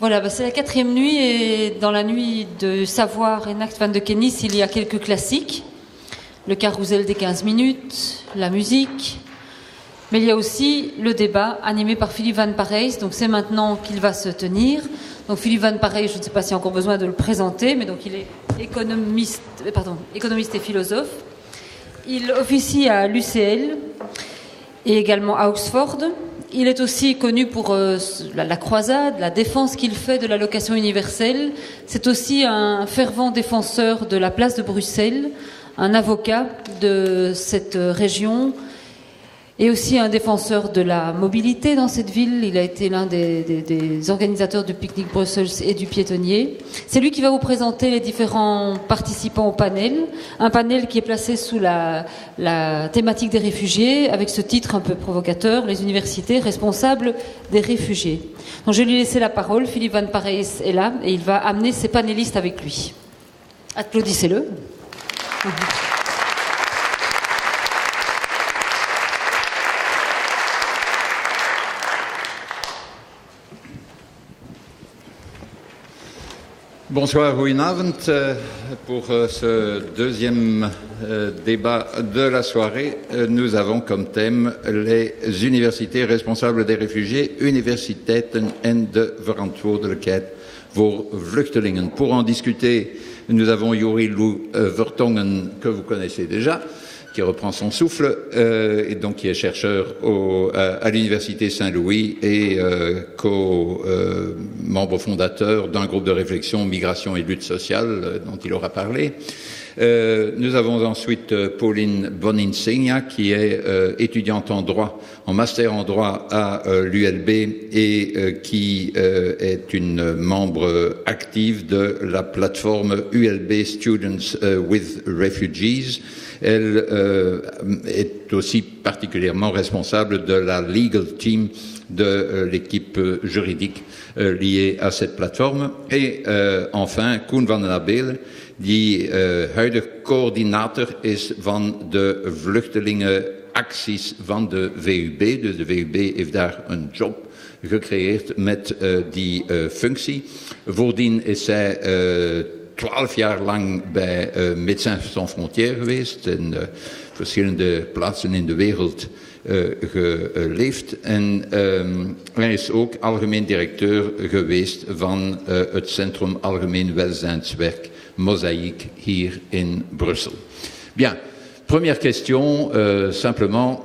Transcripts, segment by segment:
Voilà, c'est la 4e nuit et dans la nuit de Savoir et Nacht van de Kennis, il y a quelques classiques. Le carrousel des 15 minutes, la musique. Mais il y a aussi le débat animé par Philippe Van Parijs. Donc c'est maintenant qu'il va se tenir. Donc Philippe Van Parijs, je ne sais pas s'il y a encore besoin de le présenter, mais donc il est économiste et philosophe. Il officie à l'UCL et également à Oxford. Il est aussi connu pour la croisade, la défense qu'il fait de l'allocation universelle. C'est aussi un fervent défenseur de la place de Bruxelles, un avocat de cette région et aussi un défenseur de la mobilité dans cette ville. Il a été l'un des organisateurs du Picnic Brussels et du Piétonnier. C'est lui qui va vous présenter les différents participants au panel. Un panel qui est placé sous la thématique des réfugiés, avec ce titre un peu provocateur, les universités responsables des réfugiés. Donc je vais lui laisser la parole. Philippe Van Parijs est là et il va amener ses panélistes avec lui. Applaudissez-le. Bonsoir, goedenavond pour ce deuxième débat de la soirée. Nous avons comme thème les universités responsables des réfugiés, universiteiten en de verantwoordelijkheid voor vluchtelingen. Pour en discuter, nous avons Jori Lou Vertongen, que vous connaissez déjà, qui reprend son souffle, et donc qui est chercheur à l'Université Saint-Louis et membre fondateur d'un groupe de réflexion migration et lutte sociale dont il aura parlé. Nous avons ensuite Pauline Boninsegna, qui est étudiante en droit, en master en droit à l'ULB et qui est une membre active de la plateforme ULB Students with Refugees. Elle est aussi particulièrement responsable de la legal team de l'équipe juridique liée à cette plateforme. Et enfin, Koen van den Abelen, die huidig coördinator is van de vluchtelingenacties van de VUB. Dus de VUB heeft daar een job gecreëerd met die functie. Voordien is zij 12 jaar lang bij Médecins Sans Frontières geweest, in verschillende plaatsen in de wereld geleefd. En hij is ook algemeen directeur geweest van het Centrum Algemeen Welzijnswerk Mosaïque hier in Bruxelles. Bien, première question, simplement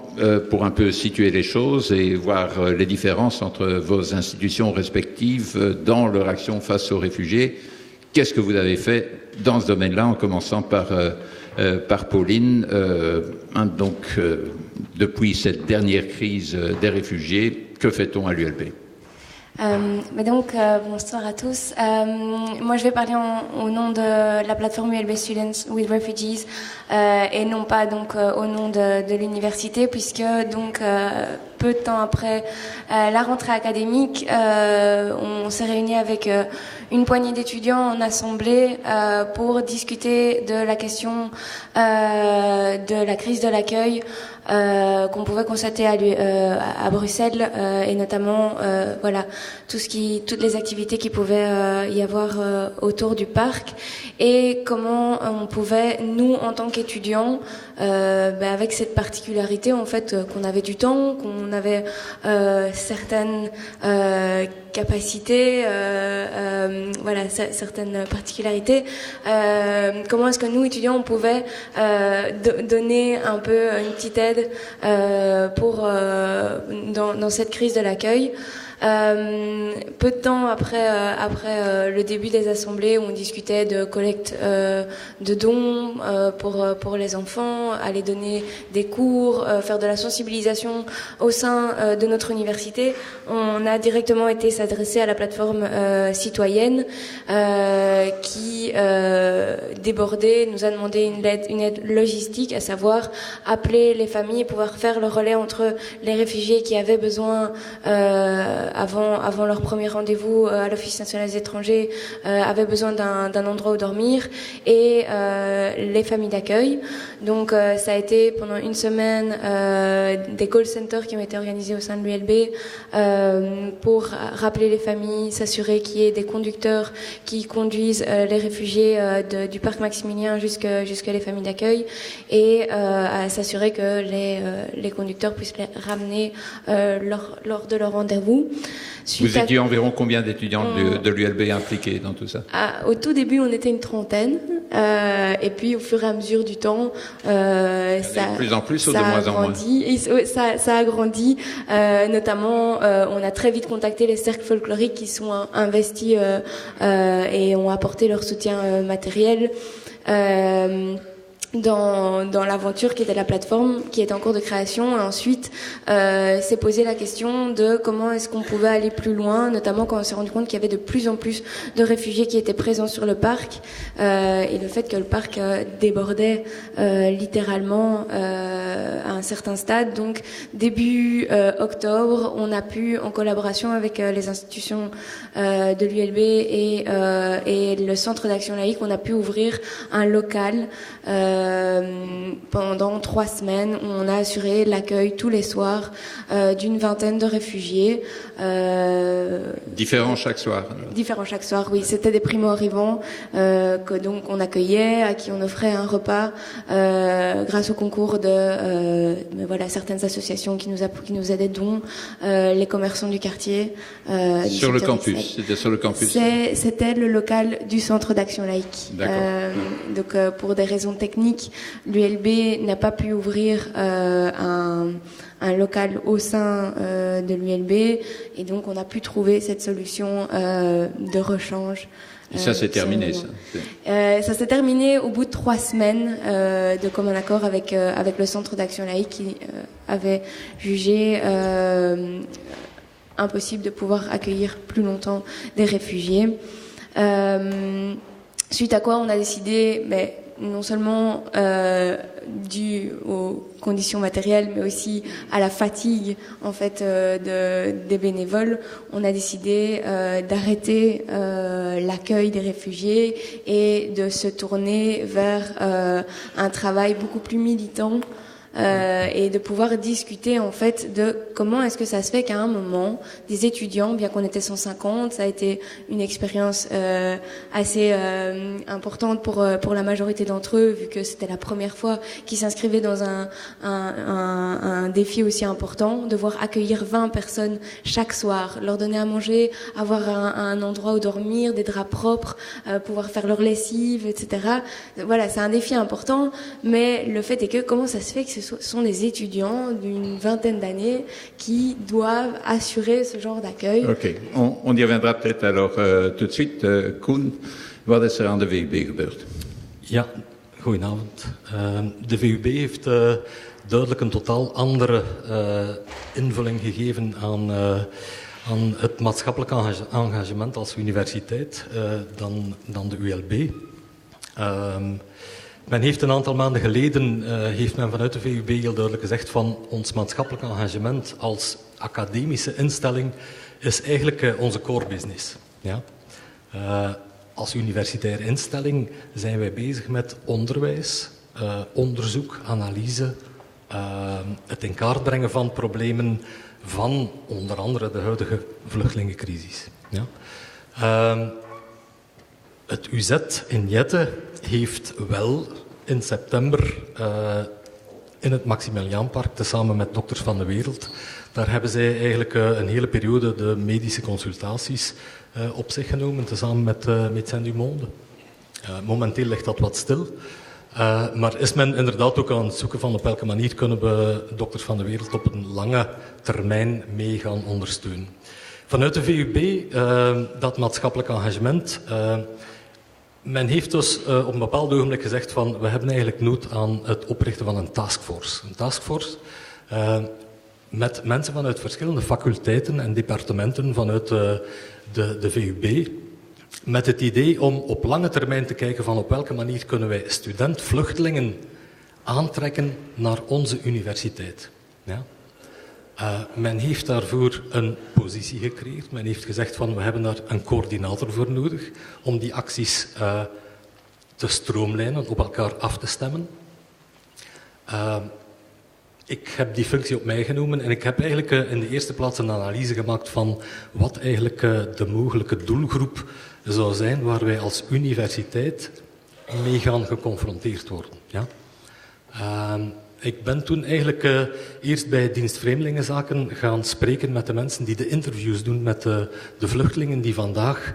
pour un peu situer les choses et voir les différences entre vos institutions respectives dans leur action face aux réfugiés. Qu'est-ce que vous avez fait dans ce domaine-là, en commençant par Pauline, depuis cette dernière crise des réfugiés, que fait-on à l'ULB? Bonsoir à tous. Moi, je vais parler au nom de la plateforme ULB Students with Refugees et non pas au nom de l'université, puisque peu de temps après la rentrée académique, on s'est réunis avec une poignée d'étudiants en assemblée pour discuter de la question de la crise de l'accueil qu'on pouvait constater à Bruxelles et notamment toutes les activités qui pouvaient y avoir autour du parc et comment on pouvait, nous en tant qu'étudiants, avec cette particularité en fait qu'on avait du temps, qu'on avait certaines capacités, certaines particularités. Comment est-ce que nous étudiants on pouvait donner un peu une petite aide dans cette crise de l'accueil. Peu de temps après le début des assemblées où on discutait de collecte de dons pour les enfants, aller donner des cours, faire de la sensibilisation au sein de notre université, on a directement été s'adresser à la plateforme citoyenne qui débordée nous a demandé une aide logistique, à savoir appeler les familles et pouvoir faire le relais entre les réfugiés qui avaient besoin avant leur premier rendez-vous à l'Office national des étrangers, avaient besoin d'un endroit où dormir, et les familles d'accueil. Donc ça a été pendant une semaine des call centers qui ont été organisés au sein de l'ULB pour rappeler les familles, s'assurer qu'il y ait des conducteurs qui conduisent les réfugiés du parc Maximilien jusqu'à les familles d'accueil, et à s'assurer que les conducteurs puissent les ramener lors de leur rendez-vous. Vous étiez environ combien d'étudiants de l'ULB impliqués dans tout ça? Au tout début, on était une trentaine, et puis au fur et à mesure du temps, ça de plus en plus ou de moins en moins? Ça a grandi. Notamment, on a très vite contacté les cercles folkloriques qui sont investis et ont apporté leur soutien matériel. Dans l'aventure qui était la plateforme, qui est en cours de création. Et ensuite, s'est posé la question de comment est-ce qu'on pouvait aller plus loin, notamment quand on s'est rendu compte qu'il y avait de plus en plus de réfugiés qui étaient présents sur le parc, et le fait que le parc débordait littéralement à un certain stade. Donc, début octobre, on a pu, en collaboration avec les institutions de l'ULB et le Centre d'action laïque, on a pu ouvrir un local pendant 3 semaines où on a assuré l'accueil tous les soirs d'une vingtaine de réfugiés. Différents chaque soir? Différents chaque soir, oui. C'était des primo-arrivants que donc on accueillait, à qui on offrait un repas grâce au concours de certaines associations qui nous aidaient, dont les commerçants du quartier. Sur le campus? C'était sur le campus? C'était le local du Centre d'action laïque. Donc pour des raisons techniques, l'ULB n'a pas pu ouvrir un local au sein de l'ULB, et donc on a pu trouver cette solution de rechange. Et ça s'est terminé, ça? Ça s'est terminé au bout de 3 semaines de commun accord avec le Centre d'action laïque qui avait jugé impossible de pouvoir accueillir plus longtemps des réfugiés. Suite à quoi on a décidé, non seulement dû aux conditions matérielles, mais aussi à la fatigue en fait des bénévoles, on a décidé d'arrêter l'accueil des réfugiés et de se tourner vers un travail beaucoup plus militant. Et de pouvoir discuter en fait de comment est-ce que ça se fait qu'à un moment des étudiants, bien qu'on était 150, ça a été une expérience assez importante pour la majorité d'entre eux, vu que c'était la première fois qu'ils s'inscrivaient dans un défi aussi important, devoir accueillir 20 personnes chaque soir, leur donner à manger, avoir un endroit où dormir, des draps propres, pouvoir faire leur lessive, etc. Voilà, c'est un défi important, mais le fait est que comment ça se fait que ce sont des étudiants d'une vingtaine d'années qui doivent assurer ce genre d'accueil. Ok, on y reviendra peut-être alors tout de suite. Koen, wat is er aan de VUB gebeurd? Ja, goedenavond. De VUB heeft duidelijk een totaal andere invulling gegeven aan het maatschappelijk engagement als universiteit dan de ULB. Men heeft een aantal maanden geleden heeft men vanuit de VUB heel duidelijk gezegd van ons maatschappelijk engagement als academische instelling is eigenlijk onze core business. Ja? Als universitaire instelling zijn wij bezig met onderwijs, onderzoek, analyse, het in kaart brengen van problemen van onder andere de huidige vluchtelingencrisis. Ja? Het UZ in Jette heeft wel in september in het Maximiliaanpark, tezamen met Dokters van de Wereld, daar hebben zij eigenlijk een hele periode de medische consultaties op zich genomen, tezamen met Médecins du Monde. Momenteel ligt dat wat stil. Maar is men inderdaad ook aan het zoeken van op welke manier kunnen we Dokters van de Wereld op een lange termijn mee gaan ondersteunen. Vanuit de VUB, dat maatschappelijk engagement, men heeft dus op een bepaald ogenblik gezegd van we hebben eigenlijk nood aan het oprichten van een taskforce. Een taskforce met mensen vanuit verschillende faculteiten en departementen vanuit de VUB. Met het idee om op lange termijn te kijken van op welke manier kunnen wij student-vluchtelingen aantrekken naar onze universiteit. Ja? Men heeft daarvoor een positie gecreëerd. Men heeft gezegd van we hebben daar een coördinator voor nodig om die acties te stroomlijnen, op elkaar af te stemmen. Ik heb die functie op mij genomen en ik heb eigenlijk in de eerste plaats een analyse gemaakt van wat eigenlijk de mogelijke doelgroep zou zijn waar wij als universiteit mee gaan geconfronteerd worden. Ja? Ik ben toen eigenlijk eerst bij dienst Vreemdelingenzaken gaan spreken met de mensen die de interviews doen met de vluchtelingen die vandaag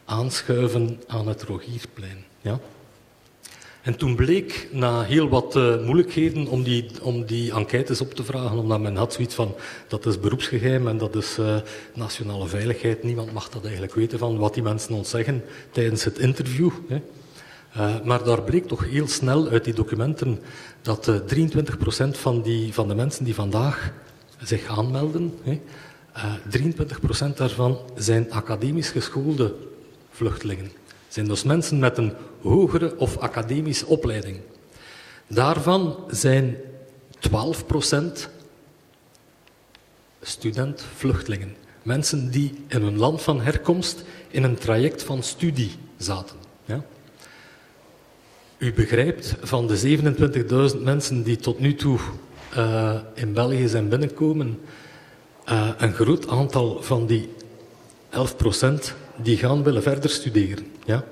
aanschuiven aan het Rogierplein. Ja? En toen bleek, na heel wat moeilijkheden om die enquêtes op te vragen, omdat men had zoiets van, dat is beroepsgeheim en dat is nationale veiligheid, niemand mag dat eigenlijk weten van wat die mensen ons zeggen tijdens het interview. Hè. Maar daar bleek toch heel snel uit die documenten dat 23% van de mensen die vandaag zich aanmelden, 23% daarvan zijn academisch geschoolde vluchtelingen. Zijn dus mensen met een hogere of academische opleiding. Daarvan zijn 12% student-vluchtelingen. Mensen die in hun land van herkomst in een traject van studie zaten. Ja? U begrijpt, van de 27.000 mensen die tot nu toe in België zijn binnengekomen, een groot aantal van die 11% die gaan willen verder studeren. Ja?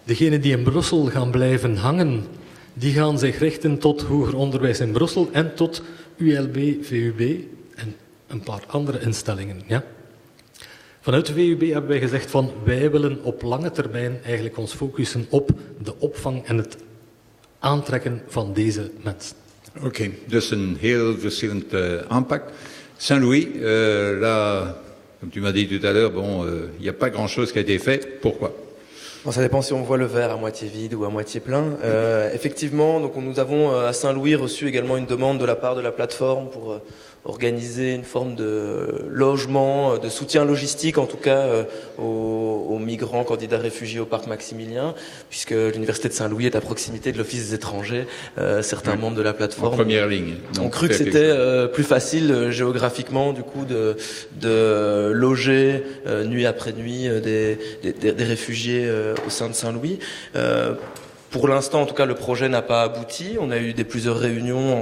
Degenen die in Brussel gaan blijven hangen, die gaan zich richten tot hoger onderwijs in Brussel en tot ULB, VUB en een paar andere instellingen. Ja? Vanuit de VUB hebben wij gezegd van wij willen op lange termijn eigenlijk ons focussen op de opvang en het aantrekken van deze mensen. Oké, dus een heel verschillend aanpak. Saint-Louis, là, comme tu m'as dit tout à l'heure, bon, il n'y a pas grand-chose qui a été fait. Pourquoi? Bon, ça dépend si on voit le verre à moitié vide ou à moitié plein. Effectivement, donc nous avons à Saint-Louis reçu également une demande de la part de la plateforme pour organiser une forme de logement, de soutien logistique en tout cas aux migrants candidats réfugiés au parc Maximilien, puisque l'université de Saint-Louis est à proximité de l'Office des étrangers. Certains membres de la plateforme en première ligne. ont cru que c'était plus facile géographiquement du coup de loger nuit après nuit des réfugiés au sein de Saint-Louis. Pour l'instant, en tout cas, le projet n'a pas abouti. On a eu plusieurs réunions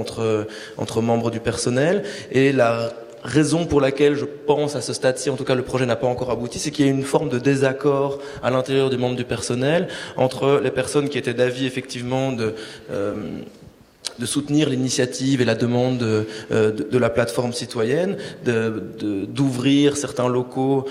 entre membres du personnel. Et la raison pour laquelle je pense à ce stade-ci, en tout cas, le projet n'a pas encore abouti, c'est qu'il y a une forme de désaccord à l'intérieur des membres du personnel entre les personnes qui étaient d'avis, effectivement, de soutenir l'initiative et la demande de la plateforme citoyenne, d'ouvrir certains locaux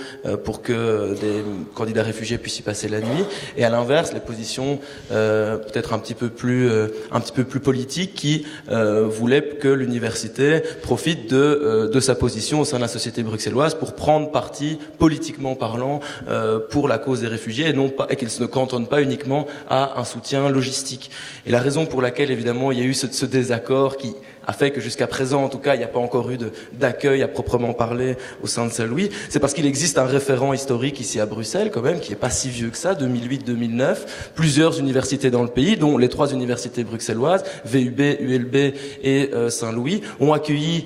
pour que des candidats réfugiés puissent y passer la nuit, et à l'inverse les positions peut-être un petit peu plus politiques qui voulaient que l'université profite de sa position au sein de la société bruxelloise pour prendre parti politiquement parlant pour la cause des réfugiés et qu'ils ne se cantonnent pas uniquement à un soutien logistique. Et la raison pour laquelle évidemment il y a eu ce désaccord qui a fait que jusqu'à présent, en tout cas, il n'y a pas encore eu d'accueil à proprement parler au sein de Saint-Louis, c'est parce qu'il existe un référent historique ici à Bruxelles, quand même, qui est pas si vieux que ça, 2008-2009. Plusieurs universités dans le pays, dont les 3 universités bruxelloises, VUB, ULB et Saint-Louis, ont accueilli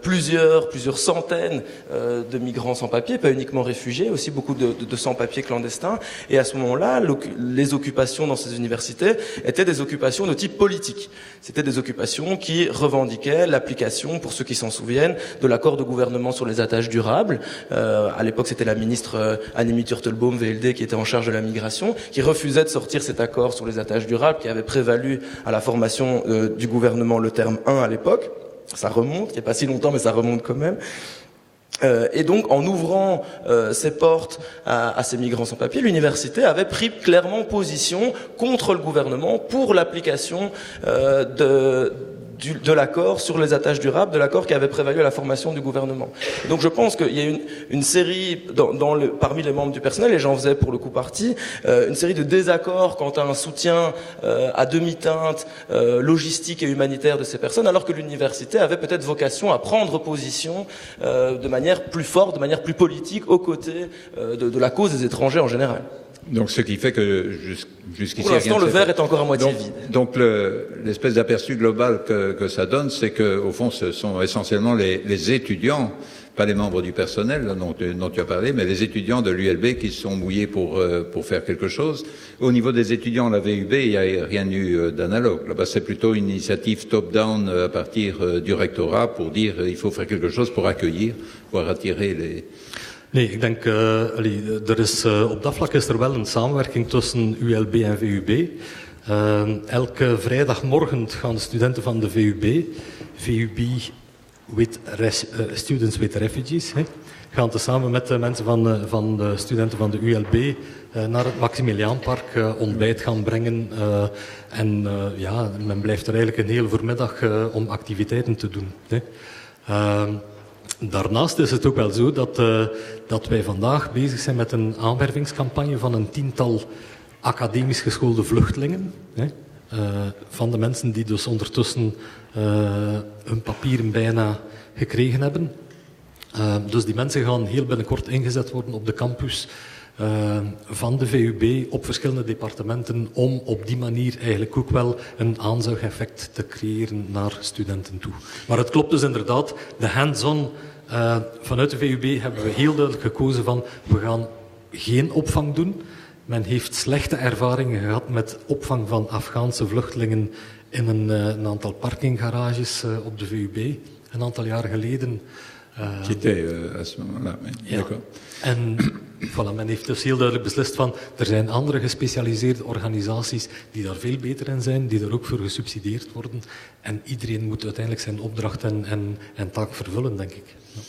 plusieurs centaines de migrants sans papier, pas uniquement réfugiés, aussi beaucoup de sans-papiers clandestins. Et à ce moment-là, les occupations dans ces universités étaient des occupations de type politique. C'était des occupations qui revendiquait l'application, pour ceux qui s'en souviennent, de l'accord de gouvernement sur les attaches durables. À l'époque, c'était la ministre Annemie Turtelbaum, VLD, qui était en charge de la migration, qui refusait de sortir cet accord sur les attaches durables, qui avait prévalu à la formation du gouvernement le terme 1 à l'époque. Ça remonte, il n'y a pas si longtemps, mais ça remonte quand même. Et donc, en ouvrant ses portes à ces migrants sans papier, l'université avait pris clairement position contre le gouvernement pour l'application de l'accord sur les attaches durables, de l'accord qui avait prévalu à la formation du gouvernement. Donc je pense qu'il y a une série, parmi les membres du personnel, et j'en faisais pour le coup partie, une série de désaccords quant à un soutien à demi-teinte logistique et humanitaire de ces personnes, alors que l'université avait peut-être vocation à prendre position de manière plus forte, de manière plus politique, aux côtés de la cause des étrangers en général. Donc, ce qui fait que jusqu'ici... Pour l'instant, le verre est encore à moitié donc, vide. Donc, l'espèce d'aperçu global que ça donne, c'est que, au fond, ce sont essentiellement les étudiants, pas les membres du personnel dont tu as parlé, mais les étudiants de l'ULB qui se sont mouillés pour faire quelque chose. Au niveau des étudiants à la VUB, il n'y a rien eu d'analogue. Là-bas, c'est plutôt une initiative top-down à partir du rectorat pour dire il faut faire quelque chose pour accueillir, pour attirer les... Nee, ik denk, er is, op dat vlak is er wel een samenwerking tussen ULB en VUB. Elke vrijdagmorgen gaan de studenten van de VUB Students with Refugees, gaan tezamen met de mensen van de studenten van de ULB naar het Maximiliaanpark ontbijt gaan brengen. Ja, men blijft er eigenlijk een hele voormiddag om activiteiten te doen. Daarnaast is het ook wel zo dat wij vandaag bezig zijn met een aanwervingscampagne van een 10-tal academisch geschoolde vluchtelingen. Van de mensen die dus ondertussen hun papieren bijna gekregen hebben. Dus die mensen gaan heel binnenkort ingezet worden op de campus van de VUB op verschillende departementen om op die manier eigenlijk ook wel een aanzuigeffect te creëren naar studenten toe. Maar het klopt dus inderdaad, de hands-on vanuit de VUB hebben we heel duidelijk gekozen van we gaan geen opvang doen. Men heeft slechte ervaringen gehad met opvang van Afghaanse vluchtelingen in een aantal parkinggarages op de VUB, een aantal jaar geleden. Ja. En voilà, men heeft dus heel duidelijk beslist van er zijn andere gespecialiseerde organisaties die daar veel beter in zijn, die daar ook voor gesubsidieerd worden. En iedereen moet uiteindelijk zijn opdracht en taak vervullen, denk ik. Ja.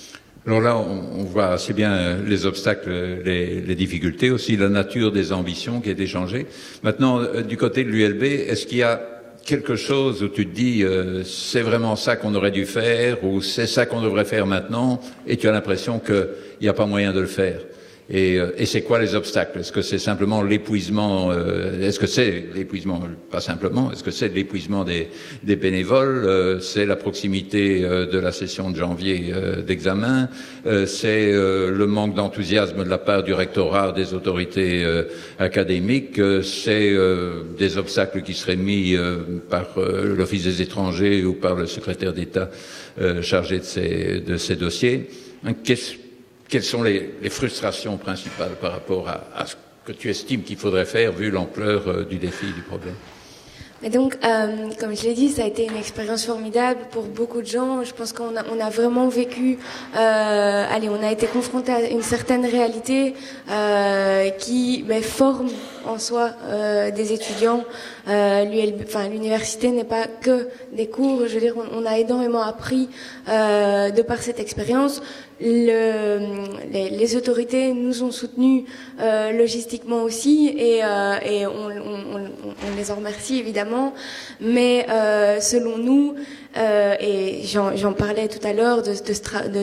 Alors là, on voit assez bien les obstacles, les difficultés, aussi la nature des ambitions qui a été changée. Maintenant, du côté de l'ULB, est-ce qu'il y a quelque chose où tu te dis c'est vraiment ça qu'on aurait dû faire ou c'est ça qu'on devrait faire maintenant et tu as l'impression qu'il n'y a pas moyen de le faire? Et c'est quoi les obstacles? Est-ce que c'est simplement l'épuisement? Est-ce que c'est l'épuisement? Pas simplement. Est-ce que c'est l'épuisement des bénévoles? C'est la proximité de la session de janvier d'examen? C'est le manque d'enthousiasme de la part du rectorat, des autorités académiques? C'est des obstacles qui seraient mis par l'Office des étrangers ou par le secrétaire d'État chargé de ces dossiers? Quelles sont les frustrations principales par rapport à ce que tu estimes qu'il faudrait faire vu l'ampleur du défi, du problème? Mais donc, comme je l'ai dit, ça a été une expérience formidable pour beaucoup de gens. Je pense qu'on a vraiment vécu, on a été confronté à une certaine réalité qui forme en soi des étudiants. L'université n'est pas que des cours. Je veux dire, on a énormément appris de par cette expérience. Les autorités nous ont soutenus logistiquement aussi et on les en remercie évidemment. Mais selon nous, et j'en parlais tout à l'heure de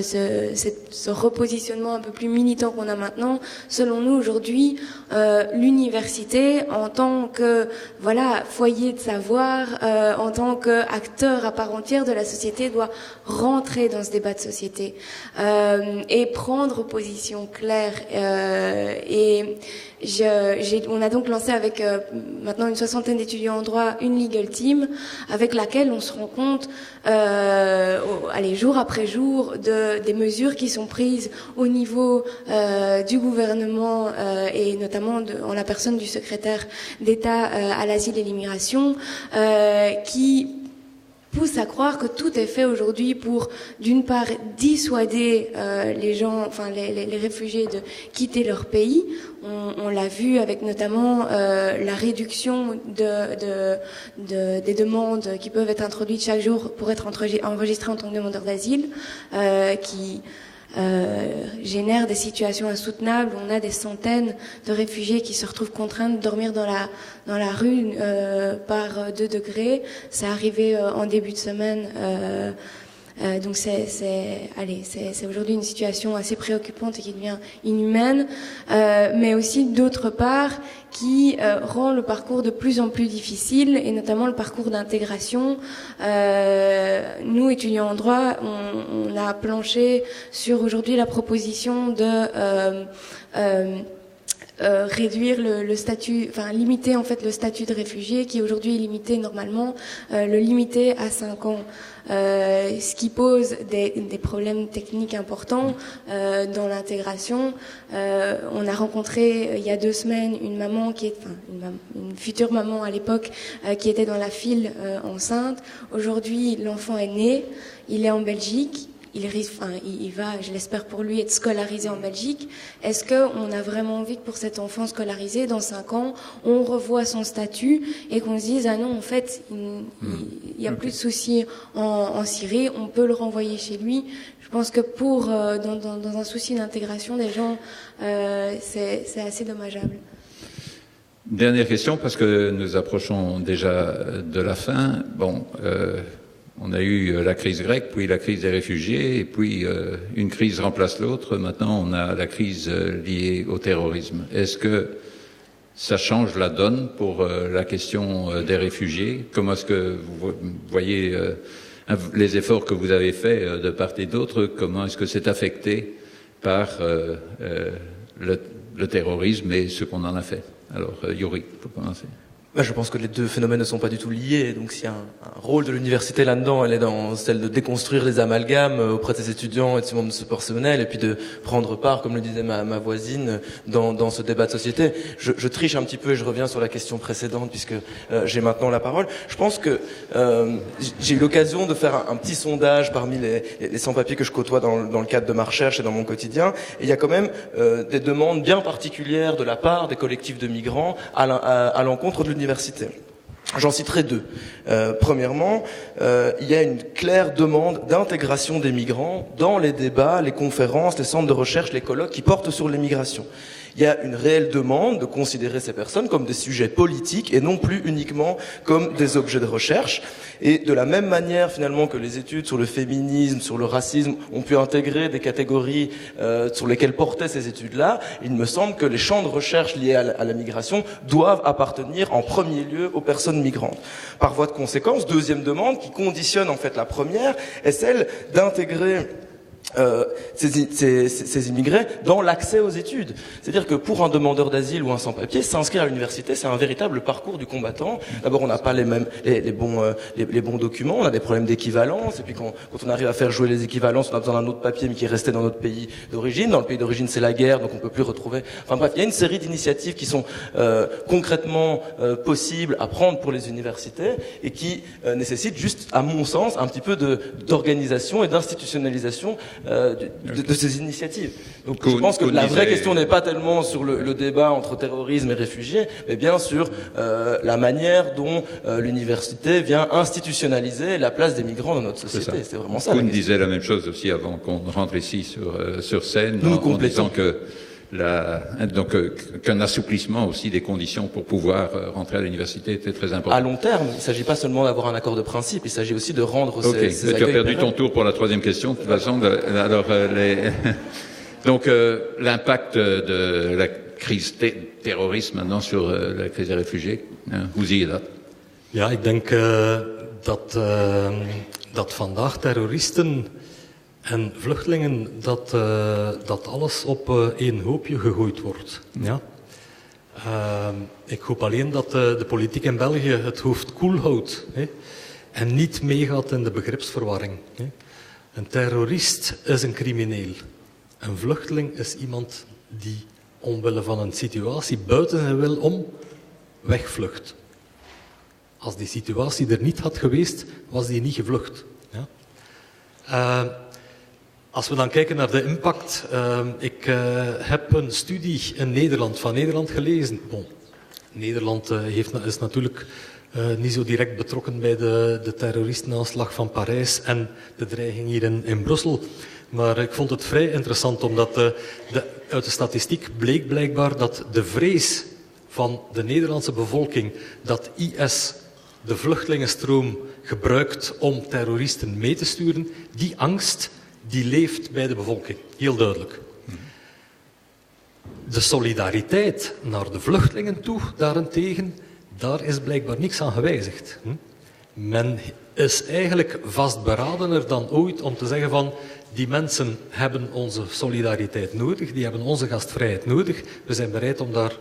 ce repositionnement un peu plus militant qu'on a maintenant. Selon nous aujourd'hui, l'université en tant que foyer de savoir, en tant qu'acteur à part entière de la société doit rentrer dans ce débat de société et prendre position claire. On a donc lancé avec maintenant une 60aine d'étudiants en droit une legal team avec laquelle on se rend compte jour après jour des mesures qui sont prises au niveau du gouvernement et notamment en la personne du secrétaire d'État à l'asile et l'immigration qui pousse à croire que tout est fait aujourd'hui pour, d'une part, dissuader les gens, les réfugiés de quitter leur pays. On l'a vu avec notamment la réduction des demandes qui peuvent être introduites chaque jour pour être enregistrées en tant que demandeur d'asile, qui génère des situations insoutenables. On a des centaines de réfugiés qui se retrouvent contraints de dormir dans la rue par 2 degrés. C'est arrivé en début de semaine. Donc c'est aujourd'hui une situation assez préoccupante et qui devient inhumaine, mais aussi d'autre part qui rend le parcours de plus en plus difficile et notamment le parcours d'intégration. Nous, étudiants en droit, on a planché sur aujourd'hui la proposition de réduire le statut, enfin limiter en fait le statut de réfugié qui aujourd'hui est limité normalement, le limiter à 5 ans. Ce qui pose des problèmes techniques importants dans l'intégration. On a rencontré il y a 2 semaines une maman une future maman à l'époque qui était dans la file enceinte. Aujourd'hui, l'enfant est né, il est en Belgique. Il va, je l'espère pour lui, être scolarisé en Belgique. Est-ce qu'on a vraiment envie que pour cet enfant scolarisé, dans 5 ans, on revoie son statut et qu'on se dise, ah non, en fait, il y a plus de soucis en Syrie, on peut le renvoyer chez lui. Je pense que dans un souci d'intégration des gens, c'est assez dommageable. Dernière question, parce que nous approchons déjà de la fin. On a eu la crise grecque, puis la crise des réfugiés, et puis une crise remplace l'autre. Maintenant, on a la crise liée au terrorisme. Est-ce que ça change la donne pour la question des réfugiés? Comment est-ce que vous voyez les efforts que vous avez faits de part et d'autre? Comment est-ce que c'est affecté par le terrorisme et ce qu'on en a fait? Alors, Yuri, pour commencer. Je pense que les deux phénomènes ne sont pas du tout liés. Donc, s'il y a un rôle de l'université là-dedans, elle est dans celle de déconstruire les amalgames auprès de ses étudiants et de ses membres de ce personnel, et puis de prendre part, comme le disait ma voisine, dans ce débat de société. Je triche un petit peu et je reviens sur la question précédente puisque j'ai maintenant la parole. Je pense que j'ai eu l'occasion de faire un petit sondage parmi les sans-papiers que je côtoie dans le cadre de ma recherche et dans mon quotidien. Et il y a quand même des demandes bien particulières de la part des collectifs de migrants à l'encontre de l'université. J'en citerai 2. Premièrement, il y a une claire demande d'intégration des migrants dans les débats, les conférences, les centres de recherche, les colloques qui portent sur l'immigration. Il y a une réelle demande de considérer ces personnes comme des sujets politiques et non plus uniquement comme des objets de recherche. Et de la même manière, finalement, que les études sur le féminisme, sur le racisme ont pu intégrer des catégories sur lesquelles portaient ces études-là, il me semble que les champs de recherche liés à la migration doivent appartenir en premier lieu aux personnes migrantes. Par voie de conséquence, deuxième demande qui conditionne en fait la première est celle d'intégrer ces immigrés dans l'accès aux études. C'est-à-dire que pour un demandeur d'asile ou un sans-papier, s'inscrire à l'université, c'est un véritable parcours du combattant. D'abord, on n'a pas les bons documents, on a des problèmes d'équivalence, et puis quand on arrive à faire jouer les équivalences, on a besoin d'un autre papier, mais qui est resté dans notre pays d'origine. Dans le pays d'origine, c'est la guerre, donc on peut plus retrouver. Enfin bref, il y a une série d'initiatives qui sont concrètement possibles à prendre pour les universités et qui nécessitent juste, à mon sens, un petit peu d'organisation et d'institutionnalisation de ces initiatives. Donc je pense que la vraie question n'est pas tellement sur le débat entre terrorisme et réfugiés, mais bien sur la manière dont l'université vient institutionnaliser la place des migrants dans notre société. C'est vraiment ça. Kuhn disait la même chose aussi avant qu'on rentre ici sur scène, en disant que qu'un assouplissement aussi des conditions pour pouvoir rentrer à l'université était très important. À long terme, il ne s'agit pas seulement d'avoir un accord de principe, il s'agit aussi de rendre ces mais tu as perdu ton tour pour la troisième question, de toute façon. Donc, l'impact de la crise terroriste maintenant sur la crise des réfugiés, hoe zie je dat? Ja, ik denk dat vandaag terroristen en vluchtelingen, dat alles op één hoopje gegooid wordt. Ja? Ik hoop alleen dat de politiek in België het hoofd koel houdt, hè, en niet meegaat in de begripsverwarring. Hè. Een terrorist is een crimineel. Een vluchteling is iemand die omwille van een situatie buiten zijn wil om wegvlucht. Als die situatie er niet had geweest, was die niet gevlucht. Ja? Als we dan kijken naar de impact, ik heb een studie in Nederland, van Nederland gelezen. Bon, Nederland is natuurlijk niet zo direct betrokken bij de terroristenaanslag van Parijs en de dreiging hier in Brussel. Maar ik vond het vrij interessant, omdat uit de statistiek bleek blijkbaar dat de vrees van de Nederlandse bevolking dat IS de vluchtelingenstroom gebruikt om terroristen mee te sturen, die angst die leeft bij de bevolking, heel duidelijk. De solidariteit naar de vluchtelingen toe, daarentegen, daar is blijkbaar niks aan gewijzigd. Men is eigenlijk vastberadener dan ooit om te zeggen van die mensen hebben onze solidariteit nodig, die hebben onze gastvrijheid nodig. We zijn bereid om daar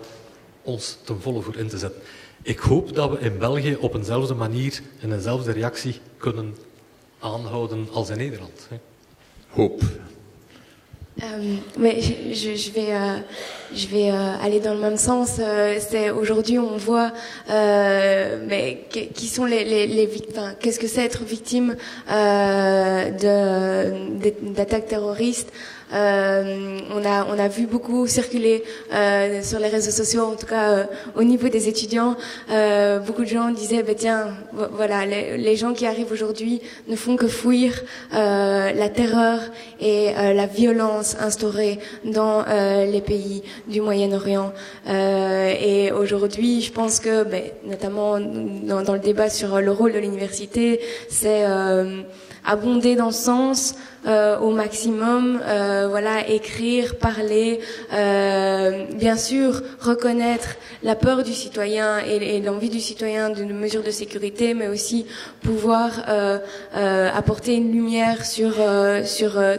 ons ten volle voor in te zetten. Ik hoop dat we in België op eenzelfde manier en eenzelfde reactie kunnen aanhouden als in Nederland. Hoop. Mais je vais aller dans le même sens. C'est aujourd'hui on voit mais qui sont les victimes. Qu'est-ce que c'est être victime d'attaques terroristes? On a vu beaucoup circuler sur les réseaux sociaux, en tout cas au niveau des étudiants. Beaucoup de gens disaient, tiens, voilà, les gens qui arrivent aujourd'hui ne font que fuir la terreur et la violence instaurée dans les pays du Moyen-Orient. Et aujourd'hui, je pense que, notamment dans le débat sur le rôle de l'université, c'est abonder dans ce sens au maximum, voilà, écrire, parler, bien sûr reconnaître la peur du citoyen et l'envie du citoyen d'une mesure de sécurité, mais aussi pouvoir apporter une lumière sur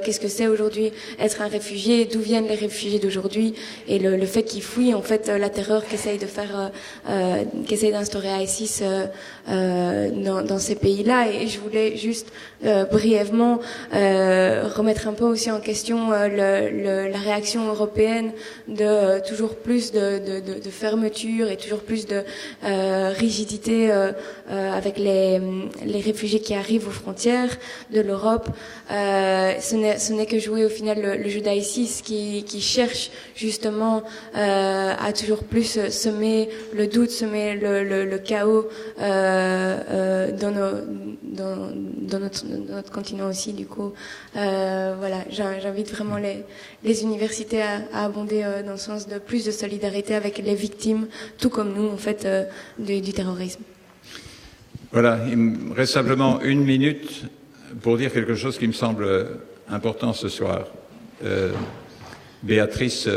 qu'est-ce que c'est aujourd'hui être un réfugié, d'où viennent les réfugiés d'aujourd'hui et le fait qu'ils fuient en fait la terreur qu'essaye d'instaurer ISIS dans ces pays-là. Et je voulais juste brièvement remettre un peu aussi en question la réaction européenne de toujours plus de fermeture et toujours plus de rigidité avec les réfugiés qui arrivent aux frontières de l'Europe. Ce n'est que jouer au final le jeu d'ISIS qui cherche justement à toujours plus semer le doute, semer le chaos dans notre continent aussi. Du coup, voilà, j'invite vraiment les universités à abonder dans le sens de plus de solidarité avec les victimes, tout comme nous en fait du terrorisme. Voilà, il me reste simplement 1 minute pour dire quelque chose qui me semble important ce soir. Béatrice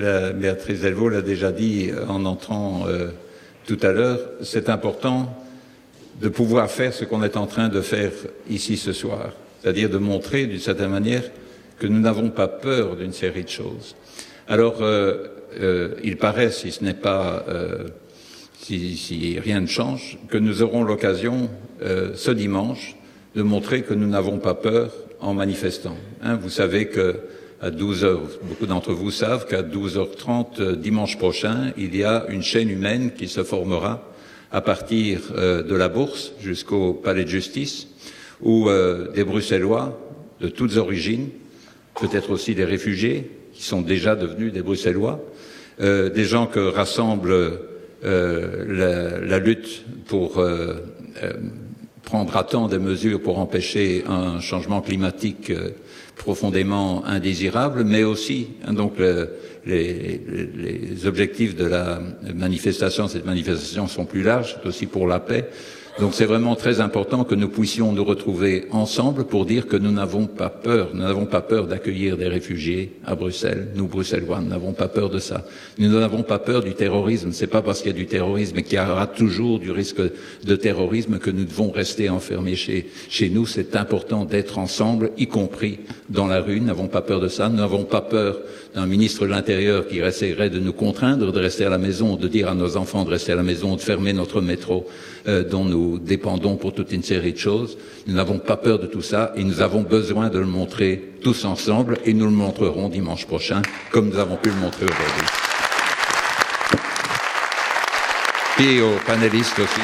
Delvaux l'a déjà dit en entrant tout à l'heure, c'est important de pouvoir faire ce qu'on est en train de faire ici ce soir, c'est-à-dire de montrer d'une certaine manière que nous n'avons pas peur d'une série de choses. Alors, il paraît, si ce n'est pas, si rien ne change, que nous aurons l'occasion ce dimanche de montrer que nous n'avons pas peur en manifestant. Vous savez que à 12h, beaucoup d'entre vous savent qu'à 12h30 dimanche prochain, il y a une chaîne humaine qui se formera à partir de la Bourse jusqu'au Palais de Justice, où des Bruxellois de toutes origines, peut-être aussi des réfugiés qui sont déjà devenus des Bruxellois, des gens que rassemble la lutte pour prendre à temps des mesures pour empêcher un changement climatique profondément indésirable, mais aussi donc les objectifs de la manifestation. Cette manifestation sont plus larges, c'est aussi pour la paix. Donc c'est vraiment très important que nous puissions nous retrouver ensemble pour dire que nous n'avons pas peur. Nous n'avons pas peur d'accueillir des réfugiés à Bruxelles. Nous, Bruxellois, nous n'avons pas peur de ça. Nous n'avons pas peur du terrorisme. C'est pas parce qu'il y a du terrorisme et qu'il y aura toujours du risque de terrorisme que nous devons rester enfermés chez nous. C'est important d'être ensemble, y compris dans la rue. Nous n'avons pas peur de ça. Nous n'avons pas peur d'un ministre de l'Intérieur qui essaierait de nous contraindre de rester à la maison, de dire à nos enfants de rester à la maison, de fermer notre métro dont nous dépendons pour toute une série de choses. Nous n'avons pas peur de tout ça et nous avons besoin de le montrer tous ensemble et nous le montrerons dimanche prochain comme nous avons pu le montrer aujourd'hui. Et aux panélistes aussi.